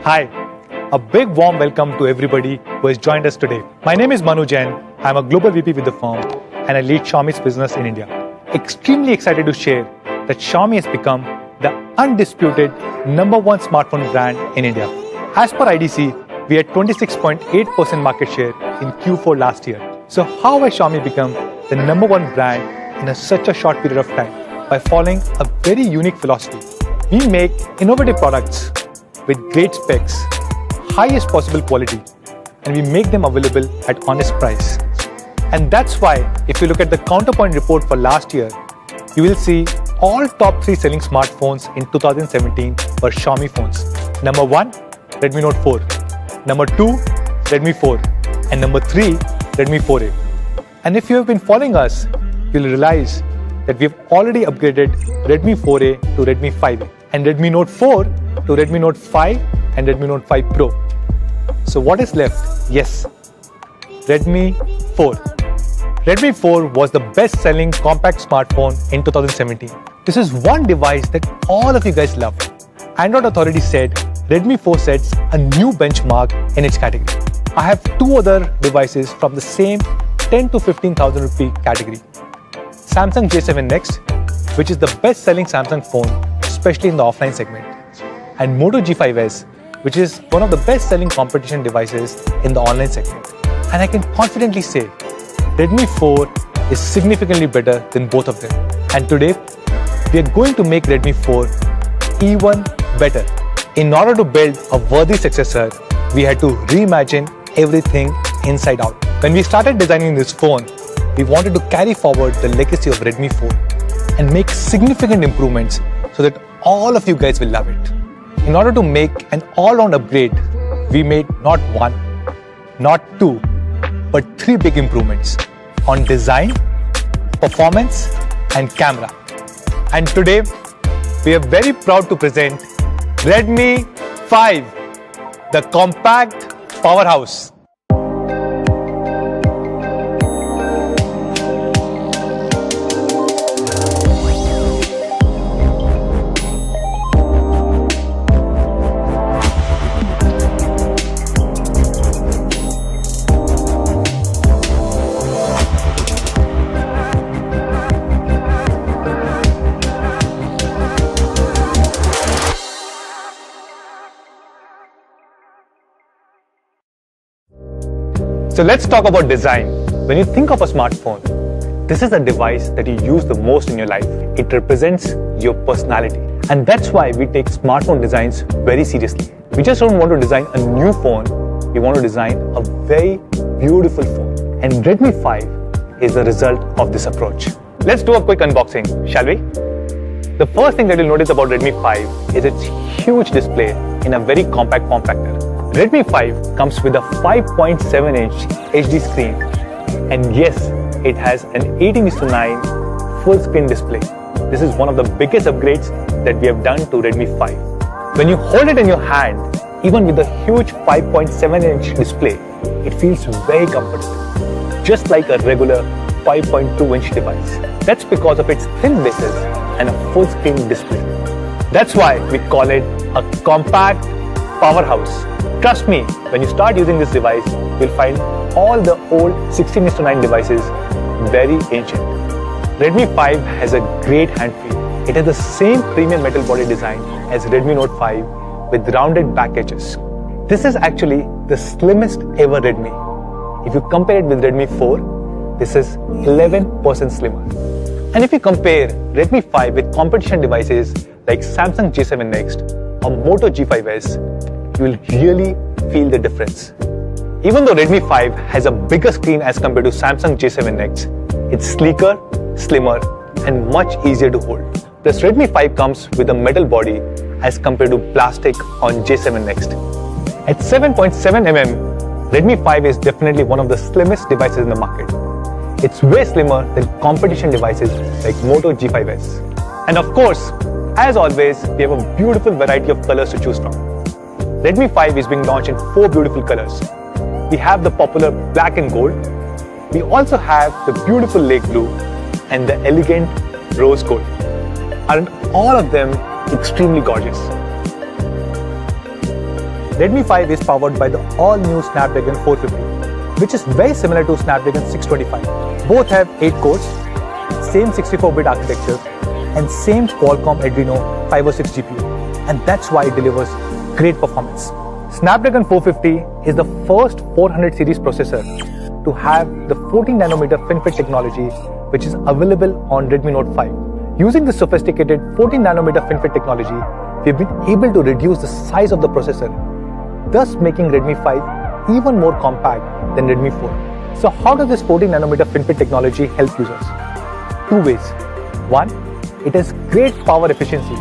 Hi, a big warm welcome to everybody who has joined us today. My name is Manu Jain. I'm a global VP with the firm and I lead Xiaomi's business in India. Extremely excited to share that Xiaomi has become the undisputed #1 smartphone brand in India. As per IDC, we had 26.8% market share in Q4 last year. So how has Xiaomi become the #1 brand in such a short period of time? By following a very unique philosophy. We make innovative products with great specs, highest possible quality, and we make them available at honest price. And that's why if you look at the Counterpoint report for last year, you will see all top 3 selling smartphones in 2017 were Xiaomi phones. Number 1, Redmi Note 4. Number 2, Redmi 4. And number 3, Redmi 4A. And if you have been following us, you'll realize that we have already upgraded Redmi 4A to Redmi 5A and Redmi Note 4 to Redmi Note 5 and Redmi Note 5 Pro. So what is left? Yes, Redmi 4. Redmi 4 was the best-selling compact smartphone in 2017. This is one device that all of you guys love. Android Authority said Redmi 4 sets a new benchmark in its category. I have 2 other devices from the same 10 to 15,000 rupee category. Samsung J7 Next, which is the best-selling Samsung phone, especially in the offline segment, and Moto G5s, which is one of the best-selling competition devices in the online segment. And I can confidently say Redmi 4 is significantly better than both of them. And today, we are going to make Redmi 4 even better. In order to build a worthy successor, we had to reimagine everything inside out. When we started designing this phone, we wanted to carry forward the legacy of Redmi 4 and make significant improvements so that all of you guys will love it. In order to make an all-round upgrade, we made not 1, not 2, but 3 big improvements on design, performance, and camera. And today, we are very proud to present Redmi 5, the compact powerhouse. So let's talk about design. When you think of a smartphone, this is the device that you use the most in your life. It represents your personality. And that's why we take smartphone designs very seriously. We just don't want to design a new phone. We want to design a very beautiful phone. And Redmi 5 is the result of this approach. Let's do a quick unboxing, shall we? The first thing that you'll notice about Redmi 5 is its huge display in a very compact form factor. Redmi 5 comes with a 5.7-inch HD screen, and yes, it has an 18:9 full screen display. This is one of the biggest upgrades that we have done to Redmi 5. When you hold it in your hand, even with the huge 5.7-inch display, it feels very comfortable, just like a regular 5.2-inch device. That's because of its thin bases and a full screen display. That's why we call it a compact powerhouse. Trust me, when you start using this device, you'll find all the old 16:9 devices very ancient. Redmi 5 has a great hand feel. It has the same premium metal body design as Redmi Note 5 with rounded back edges. This is actually the slimmest ever Redmi. If you compare it with Redmi 4, this is 11% slimmer. And if you compare Redmi 5 with competition devices like Samsung J7 Next or Moto G5s, you will really feel the difference. Even though Redmi 5 has a bigger screen as compared to Samsung J7 Next, it's sleeker, slimmer, and much easier to hold. Plus, Redmi 5 comes with a metal body as compared to plastic on J7 Next. At 7.7 mm, Redmi 5 is definitely one of the slimmest devices in the market. It's way slimmer than competition devices like Moto G5s. And of course, as always, we have a beautiful variety of colors to choose from. Redmi 5 is being launched in 4 beautiful colors. We have the popular black and gold. We also have the beautiful lake blue and the elegant rose gold. Aren't all of them extremely gorgeous? Redmi 5 is powered by the all-new Snapdragon 450, which is very similar to Snapdragon 625. Both have 8 cores, same 64-bit architecture, and same Qualcomm Adreno 506 GPU, and that's why it delivers great performance. Snapdragon 450 is the first 400 series processor to have the 14nm FinFET technology, which is available on Redmi Note 5. Using the sophisticated 14nm FinFET technology, we've been able to reduce the size of the processor, thus making Redmi 5 even more compact than Redmi 4. So how does this 14nm FinFET technology help users? Two ways. One, it has great power efficiency,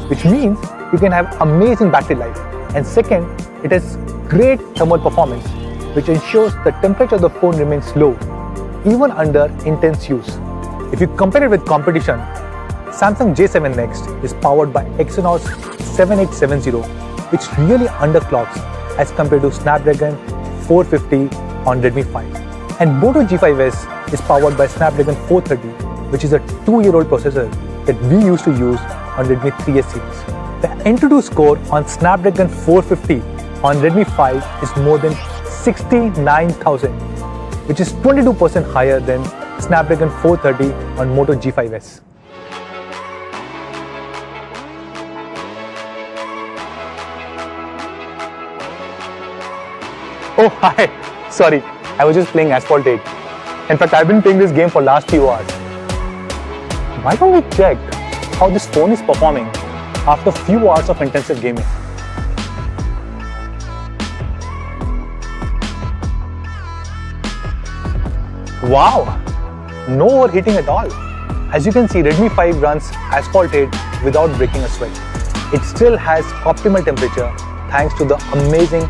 which means you can have amazing battery life. And second, it has great thermal performance, which ensures the temperature of the phone remains low, even under intense use. If you compare it with competition, Samsung J7 Next is powered by Exynos 7870, which really underclocks as compared to Snapdragon 450 on Redmi 5. And Moto G5s is powered by Snapdragon 430, which is a 2-year-old processor that we used to use on Redmi 3S series. The Antutu score on Snapdragon 450 on Redmi 5 is more than 69,000, which is 22% higher than Snapdragon 430 on Moto G5s. Oh, hi. Sorry, I was just playing Asphalt 8. In fact, I've been playing this game for last few hours. Why don't we check how this phone is performing after few hours of intensive gaming? Wow, no overheating at all. As you can see, Redmi 5 runs Asphalt 8 without breaking a sweat. It still has optimal temperature thanks to the amazing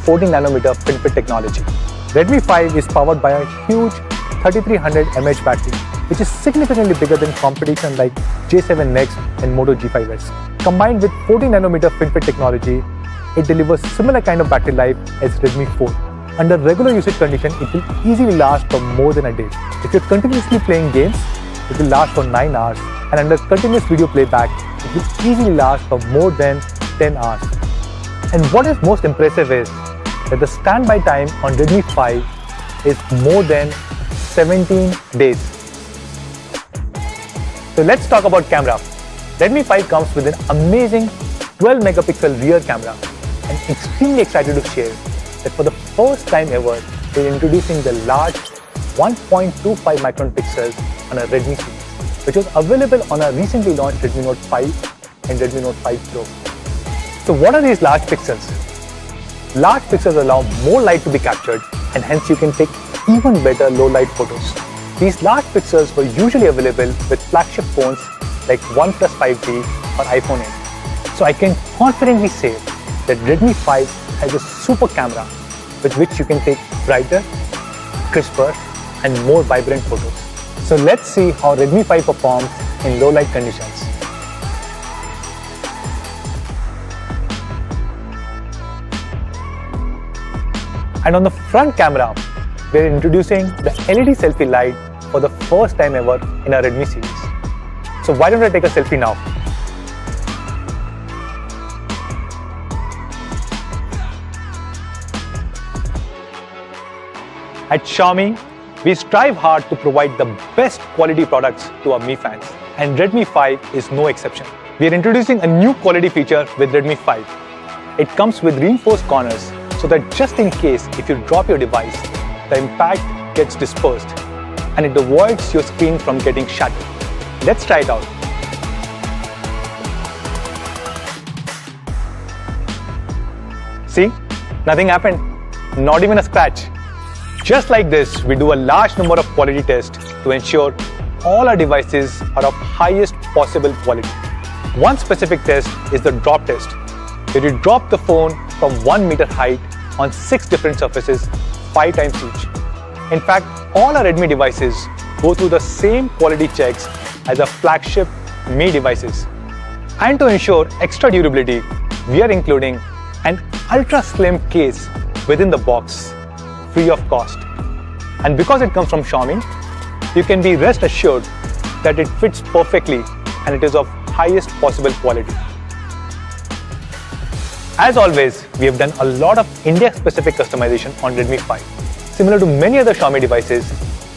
14nm FinFET technology. Redmi 5 is powered by a huge 3300 mAh battery, which is significantly bigger than competition like J7 Next and Moto G5s. Combined with 14nm FinFET technology, it delivers similar kind of battery life as Redmi 4. Under regular usage condition, it will easily last for more than a day. If you're continuously playing games, it will last for 9 hours, and under continuous video playback, it will easily last for more than 10 hours. And what is most impressive is that the standby time on Redmi 5 is more than 17 days. So let's talk about camera. Redmi 5 comes with an amazing 12 megapixel rear camera. I'm extremely excited to share that for the first time ever, we're introducing the large 1.25 micron pixels on a Redmi series, which was available on our recently launched Redmi Note 5 and Redmi Note 5 Pro. So what are these large pixels? Large pixels allow more light to be captured, and hence you can take even better low light photos. These large pixels were usually available with flagship phones like OnePlus 5G or iPhone 8. So I can confidently say that Redmi 5 has a super camera with which you can take brighter, crisper, and more vibrant photos. So let's see how Redmi 5 performs in low light conditions. And on the front camera, we're introducing the LED selfie light for the first time ever in our Redmi series. So why don't I take a selfie now? At Xiaomi, we strive hard to provide the best quality products to our Mi fans, and Redmi 5 is no exception. We are introducing a new quality feature with Redmi 5. It comes with reinforced corners so that just in case if you drop your device, the impact gets dispersed and it avoids your screen from getting shattered. Let's try it out. See, nothing happened, not even a scratch. Just like this, we do a large number of quality tests to ensure all our devices are of highest possible quality. One specific test is the drop test, where you drop the phone from 1 meter height on 6 different surfaces 5 times each. In fact, all our Redmi devices go through the same quality checks as our flagship Mi devices. And to ensure extra durability, we are including an ultra slim case within the box, free of cost. And because it comes from Xiaomi, you can be rest assured that it fits perfectly and it is of highest possible quality. As always, we have done a lot of India-specific customization on Redmi 5. Similar to many other Xiaomi devices,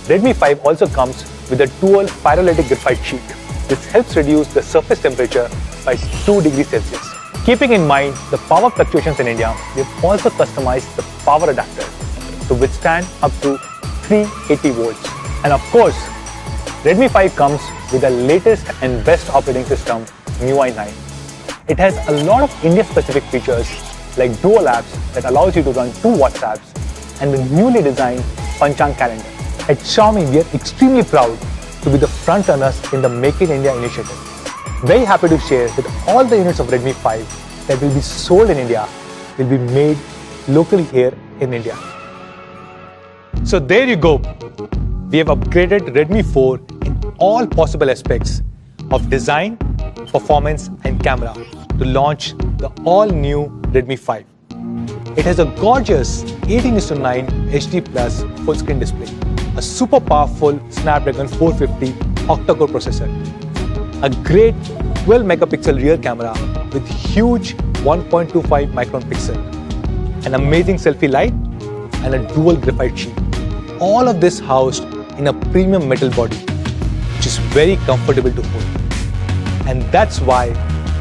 Redmi 5 also comes with a dual pyrolytic graphite sheet. This helps reduce the surface temperature by 2 degrees Celsius. Keeping in mind the power fluctuations in India, we have also customized the power adapter to withstand up to 380 volts. And of course, Redmi 5 comes with the latest and best operating system, MIUI 9. It has a lot of India-specific features like dual apps that allows you to run 2 WhatsApps and the newly designed Panchang calendar. At Xiaomi, we are extremely proud to be the front runners in the Make in India initiative. Very happy to share that all the units of Redmi 5 that will be sold in India will be made locally here in India. So there you go. We have upgraded Redmi 4 in all possible aspects of design, performance and camera to launch the all-new Redmi 5. It has a gorgeous 18:9 HD Plus full-screen display, a super powerful Snapdragon 450 octa-core processor, a great 12-megapixel rear camera with huge 1.25 micron pixel, an amazing selfie light, and a dual graphite sheet. All of this housed in a premium metal body, which is very comfortable to hold. And that's why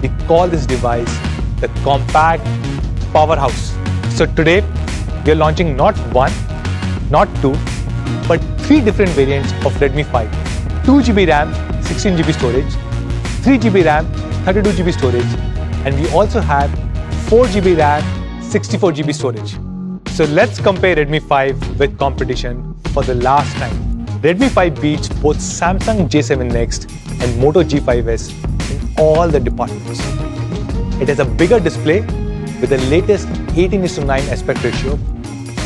we call this device the compact powerhouse. So today, we are launching not 1, not 2, but 3 different variants of Redmi 5. 2GB RAM, 16GB storage, 3GB RAM, 32GB storage, and we also have 4GB RAM, 64GB storage. So let's compare Redmi 5 with competition for the last time. Redmi 5 beats both Samsung J7 Next and Moto G5s in all the departments. It has a bigger display with the latest 18:9 aspect ratio,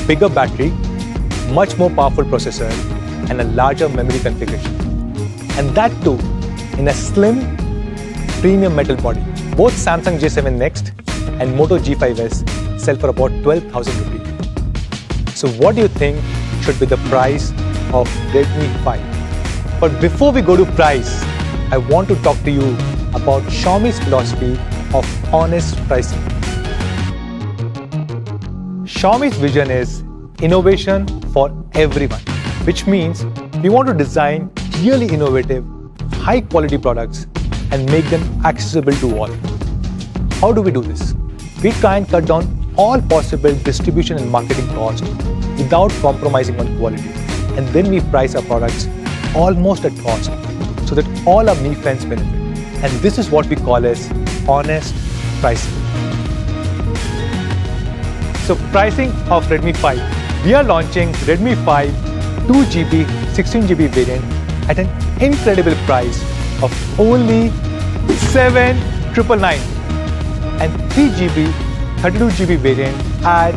bigger battery, much more powerful processor, and a larger memory configuration. And that too in a slim, premium metal body. Both Samsung J7 Next and Moto G5s sell for about 12,000 rupees. So what do you think should be the price of Redmi 5? But before we go to price, I want to talk to you about Xiaomi's philosophy of honest pricing. Xiaomi's vision is innovation for everyone, which means we want to design really innovative, high-quality products and make them accessible to all. How do we do this? We try and cut down all possible distribution and marketing costs without compromising on quality. And then we price our products almost at cost so that all our Mi friends benefit. And this is what we call as honest pricing. So pricing of Redmi 5. We are launching Redmi 5 2GB 16GB variant at an incredible price of only 7,999 and 3GB 32GB variant at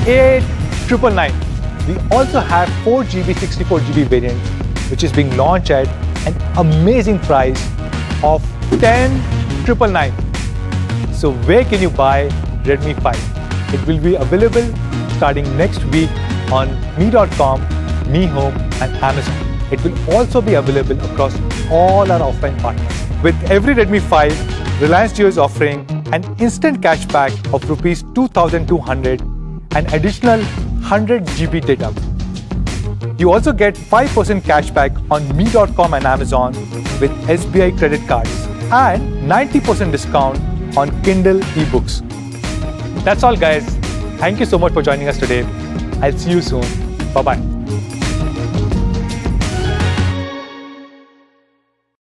8,999. We also have 4GB 64GB variant which is being launched at an amazing price of 10,999. So where can you buy Redmi 5? It will be available starting next week on Mi.com, Mi Home and Amazon. It will also be available across all our offline partners. With every Redmi 5, Reliance Jio is offering an instant cashback of Rs 2,200 and additional 100 GB data. You also get 5% cashback on Mi.com and Amazon with SBI credit cards and 90% discount on Kindle ebooks. That's all guys. Thank you so much for joining us today. I'll see you soon. Bye-bye.